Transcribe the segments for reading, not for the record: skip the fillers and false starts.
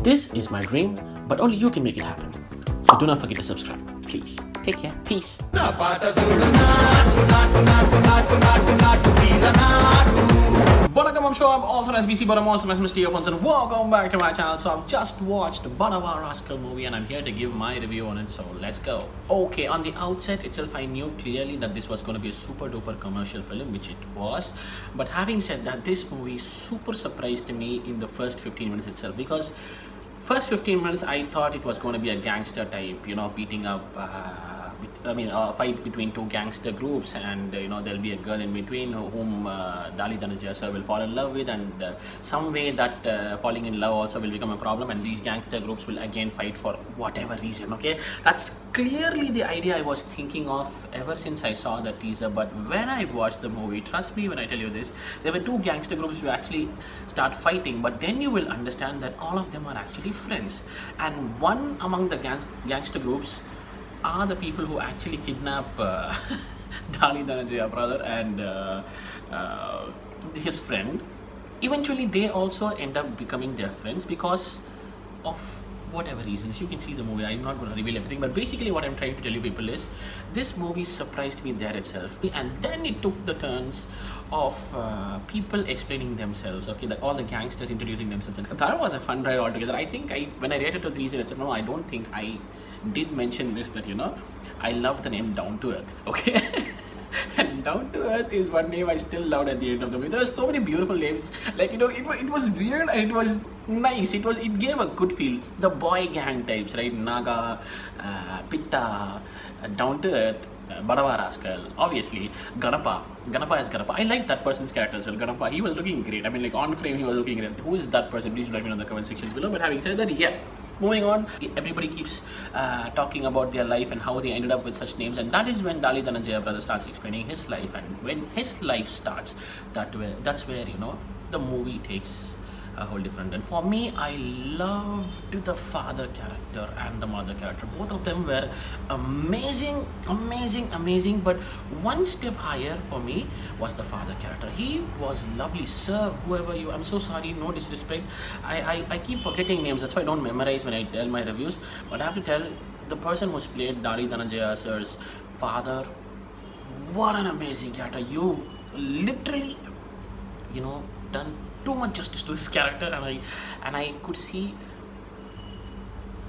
This is my dream, but only you can make it happen. So do not forget to subscribe. Please. Take care. Peace. Welcome, I'm ShortUp, also as BC, BotM, also as Mr. Earphones, and welcome back to my channel. So I've just watched the Badava Rascal movie and I'm here to give my review on it, so let's go. Okay, on the outset itself, I knew clearly that this was going to be a super duper commercial film, which it was. But having said that, this movie super surprised me in the first 15 minutes itself, because first 15 minutes I thought it was going to be a gangster type, beating up a fight between two gangster groups, and there'll be a girl in between whom Daali sir will fall in love with, and some way that falling in love also will become a problem, and these gangster groups will again fight for whatever reason. Okay, that's clearly the idea I was thinking of ever since I saw the teaser. But when I watched the movie, trust me when I tell you this, there were two gangster groups who actually start fighting, but then you will understand that all of them are actually friends, and one among the gangster groups are the people who actually kidnap Daali brother and his friend. Eventually they also end up becoming their friends because of whatever reasons. You can see the movie, I'm not going to reveal everything, but basically what I'm trying to tell you people is this movie surprised me there itself, and then it took the turns of people explaining themselves, okay, all the gangsters introducing themselves, and that was a fun ride altogether. I think when I rated to 3 series, no, I don't think I did mention this, that I loved the name Down to Earth, okay. And Down to Earth is one name I still loved at the end of the movie. There were so many beautiful names, like it was weird and it was nice. It gave a good feel. The boy gang types, right? Naga, Pitta, Down to Earth, Badava Rascal, obviously Ganappa is Ganappa. I like that person's character as well. Ganappa, he was looking great. I mean, like on frame he was looking great. Who is that person? Please let me know in the comment sections below. But having said that, yeah, moving on, everybody keeps talking about their life and how they ended up with such names, and that is when Daali brother starts explaining his life, and when his life starts, that's where the movie takes a whole different. And for me, I loved the father character and the mother character. Both of them were amazing, but one step higher for me was the father character. He was lovely. Sir, whoever you, I'm so sorry, no disrespect, I keep forgetting names, that's why I don't memorize when I tell my reviews, but I have to tell, the person who's played Daali sir's father, what an amazing character. You've literally done too much justice to this character, and I could see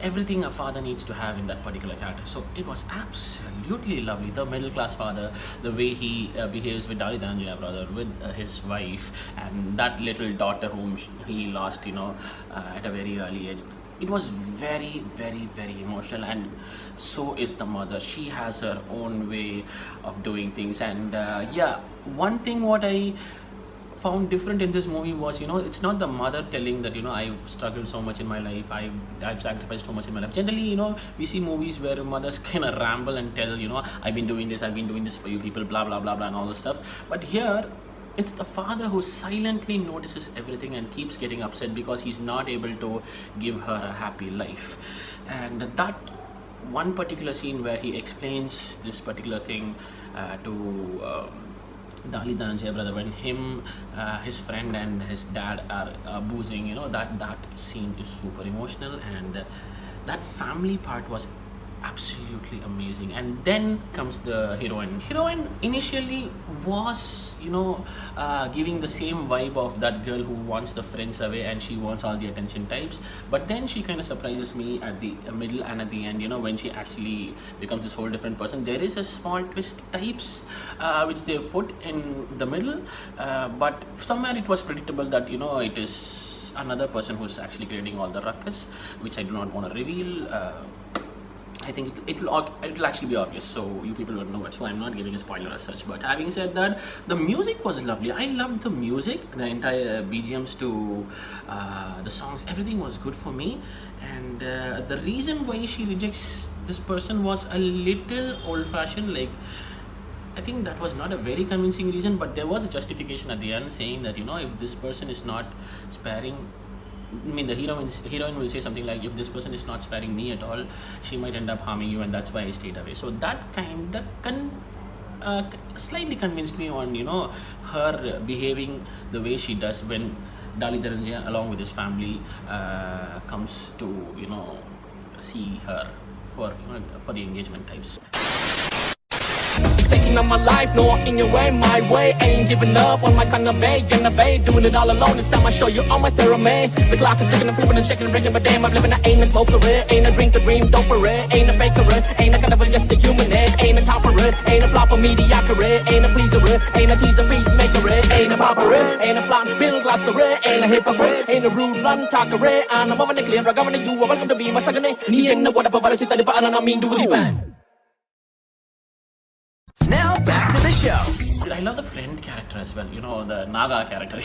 everything a father needs to have in that particular character. So it was absolutely lovely. The middle class father, the way he behaves with Daali brother, with his wife, and that little daughter whom he lost at a very early age. It was very emotional, and so is the mother. She has her own way of doing things, and yeah, one thing what I found different in this movie was, it's not the mother telling that, I've struggled so much in my life, I've sacrificed so much in my life. Generally, we see movies where mothers kind of ramble and tell, I've been doing this for you people, blah blah blah blah, and all this stuff. But here it's the father who silently notices everything and keeps getting upset because he's not able to give her a happy life. And that one particular scene where he explains this particular thing to Daali brother, when his friend and his dad are boozing, that scene is super emotional, and that family part was absolutely amazing. And then comes the heroine. Initially was giving the same vibe of that girl who wants the friends away and she wants all the attention types, but then she kind of surprises me at the middle and at the end, when she actually becomes this whole different person. There is a small twist types which they've put in the middle, but somewhere it was predictable that it is another person who's actually creating all the ruckus, which I do not want to reveal. I think it'll actually be obvious, so you people will know it, so I'm not giving a spoiler as such. But having said that, the music was lovely. I loved the music, the entire BGMs to the songs, everything was good for me. And the reason why she rejects this person was a little old-fashioned. Like, I think that was not a very convincing reason, but there was a justification at the end saying that if this person is not sparing, I mean, the heroine will say something like, if this person is not sparing me at all, she might end up harming you, and that's why I stayed away. So that kind of slightly convinced me on her behaving the way she does when Daali Dhananjaya along with his family comes to see her for the engagement types. Taking on my life, no in your way, my way. Ain't giving up on my kind of way, innovate, doing it all alone. This time I show you all my theorem. The clock is ticking and flipping and shaking and breaking, but damn, I'm living. I ain't a smoker, ain't a drink, a dream, doper, ain't a faker, ain't a kind of just a human, ain't a topper, ain't a flopper, mediocre, ain't a pleaser, ain't a teaser, peacemaker, ain't a popper, ain't a flop, bill glosser, ain't a hypocrite, ain't a rude run talker, and I'm over the clear, I'm going to you, welcome to be my second name. Ni and whatever, but I sit at the bottom, and I mean, do it. Now back to the show. I love the friend character as well. The Naga character.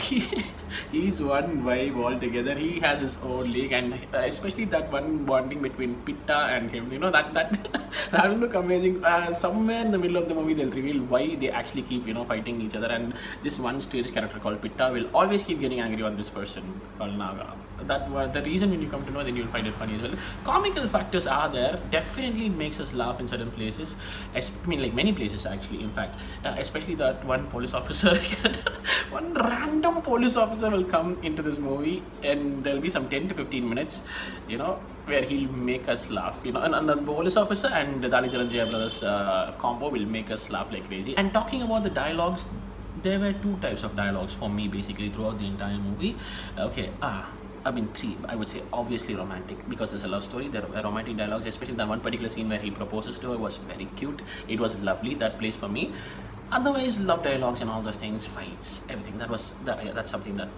He's one vibe altogether. He has his own league, and especially that one bonding between Pitta and him. That that will look amazing. Somewhere in the middle of the movie, they'll reveal why they actually keep fighting each other. And this one strange character called Pitta will always keep getting angry on this person called Naga. The reason when you come to know, then you'll find it funny as well. Comical factors are there. Definitely it makes us laugh in certain places. Like many places actually. In fact, especially that one police officer, one random police officer will come into this movie, and there'll be some 10 to 15 minutes, where he'll make us laugh, and the police officer and the Daali Dhananjaya brothers combo will make us laugh like crazy. And talking about the dialogues, there were two types of dialogues for me basically throughout the entire movie. Three, I would say. Obviously romantic, because there's a love story. There are romantic dialogues, especially that one particular scene where he proposes to her was very cute. It was lovely, that plays for me. Otherwise, love dialogues and all those things, fights, everything, that's something that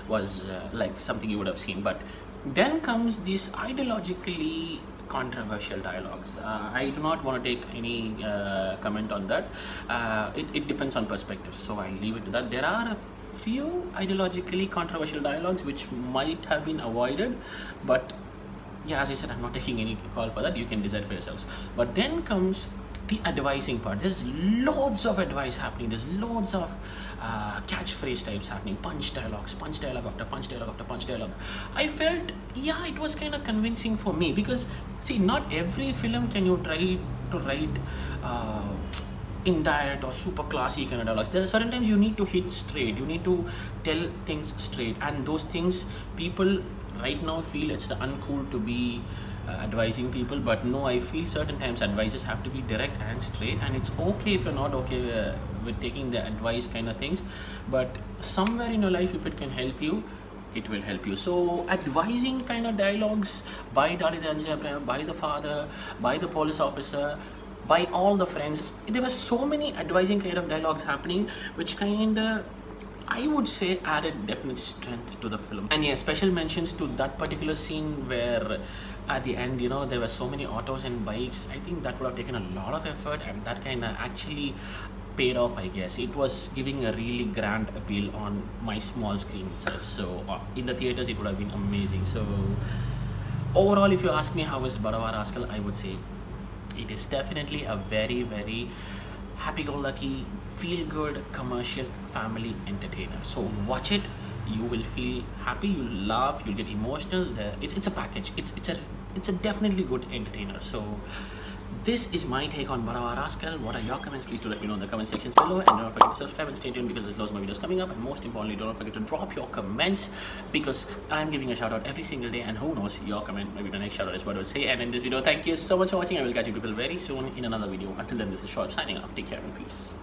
was like something you would have seen. But then comes these ideologically controversial dialogues. I do not want to take any comment on that. It depends on perspective, so I'll leave it to that. There are a few ideologically controversial dialogues which might have been avoided, but yeah, as I said, I'm not taking any call for that. You can decide for yourselves. But then comes the advising part. There's loads of advice happening. There's loads of catchphrase types happening. Punch dialogue after punch dialogue after punch dialogue. I felt, it was kind of convincing for me, because see, not every film can you try to write indirect or super classy kind of dialogues. There are certain times you need to hit straight. You need to tell things straight, and those things people right now feel it's uncool to be advising people, but no, I feel certain times advices have to be direct and straight, and it's okay if you're not okay with taking the advice kind of things, but somewhere in your life, if it can help you, it will help you. So advising kind of dialogues by Daali Dhananjaya, by the father, by the police officer, by all the friends, there were so many advising kind of dialogues happening, which kind of, I would say, added definite strength to the film. And yeah, special mentions to that particular scene where at the end, there were so many autos and bikes. I think that would have taken a lot of effort, and that kind of actually paid off, I guess. It was giving a really grand appeal on my small screen itself. So in the theaters, it would have been amazing. So overall, if you ask me how is Badava Rascal, I would say it is definitely a very, very happy-go-lucky, feel-good commercial family entertainer. So watch it, you will feel happy, you'll laugh, you'll get emotional. It's a package. It's a definitely good entertainer. So this is my take on Badava Rascal. What are your comments? Please do let me know in the comment sections below, and don't forget to subscribe and stay tuned, because there's loads more videos coming up. And most importantly, don't forget to drop your comments, because I'm giving a shout out every single day, and who knows, your comment maybe the next shout out is what I would say. And in this video, thank you so much for watching. I will catch you people very soon in another video. Until then, this is ShortUp signing off. Take care and peace.